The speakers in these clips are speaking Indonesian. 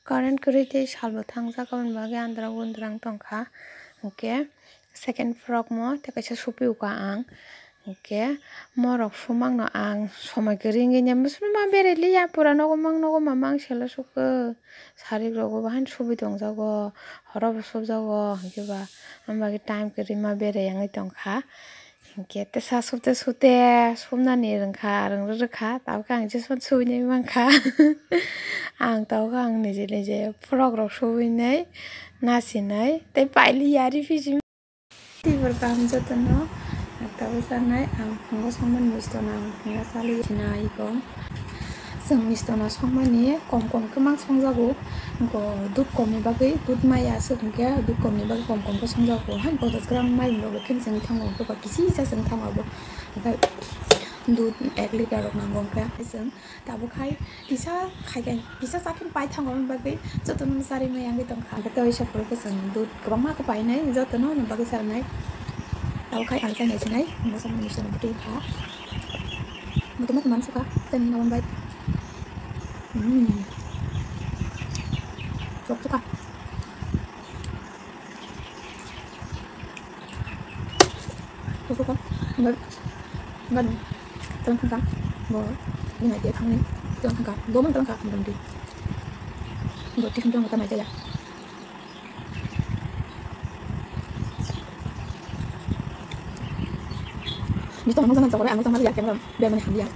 Current kurite salbo thangja kaban bage andrang undrang tongkha hingke second frog mo tei kaisa supi uka ang hingke morok sumangno ang somoi ke ringui ma berei liya pura nogo mangshelo sukoi sarik rogo bo haino subi tongjago horo bo subjago hingke ba ambagi time ke rima berei ongoi tongkha hingke tesa sute sumnani rwngkha tabo khe ang jismo subinai mangkha ang tabukhe ang nije frog rok subinai nasinai tei pailiya rifiji tibor kaham jotono tabo janai ang phungo songmani mistono ang phunga chali iko जों मिस्टना संमानि कम खौ संजागौ दुध कमनि बागै दुध माइया सोंखे दुध कमनि बागै कम खौ संजागौ हाय बदसग्राम माइ लोगो खेनजों थांगौ गोबा किसि जाजों थांगाबो ओमफ्राय दुध 1 लिटार नांगौ ओमफ्राय जों दाबो खाय फिसा जाखिन बाय थांगौ बागै जतन सारि माइ आंगै दंखा तो हिसाबफोरखौ जों दुध गोबां माखौ बायनाय जतन बागै सारनाय दाबो खाय आं जानाय सिनाय मोजां मिस्टना बुथै खा मुतुमा मानसुखा जोंनि नाम bye suka enggak dong telan boleh ini dia kamu nih telan dua telan berhenti buat di sini aja ya bisa ngomong sama cowok aku sama dia kan biar menahan dia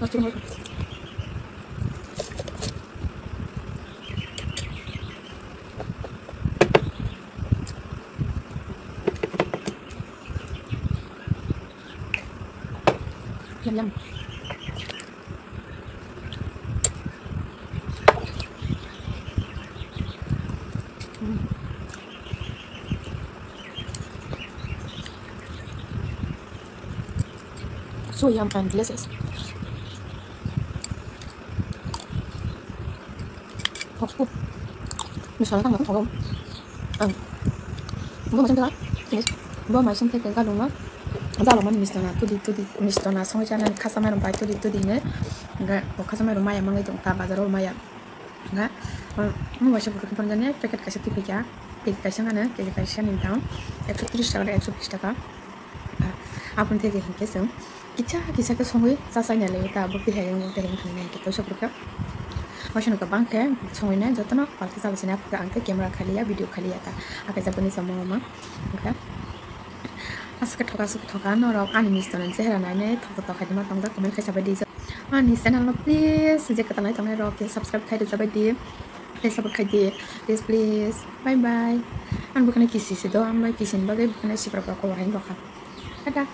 Masih mau yum so yum and delicious. Misalnya kan kalau gua macam tu jenis gua macam tu kalau rumah ada laman misalnya tu di misalnya sama jangan customer rumah tu di ne enggak customer rumah yang mangai tu tak bazar rumah ya enggak mau macam bukan penjanya paket kasih tipe ya paket kasih mana paket kasih ni tahu 130 টাকা 120 টাকা আপন থেকে হিংকেছে কিছা ke songoi sasanya le ta bukti hayang mo teheng thane ke to sabruka Masih nuka bangke, songina jotono palki salah sini aku angke kamera kali ya, video kali ya ta. Aku Japanese sama mama, oke. Asal thoka norok ani mistonan sehera nane thoka di mata tangga komen kasih abadi. Ani channel no please, sejak ketanai tangga rok subscribe kai sabadi, please support kai please, bye bye. An bukan kisi sedo, an mai kisin bagai bukan si berapa kau lain doka. Ada.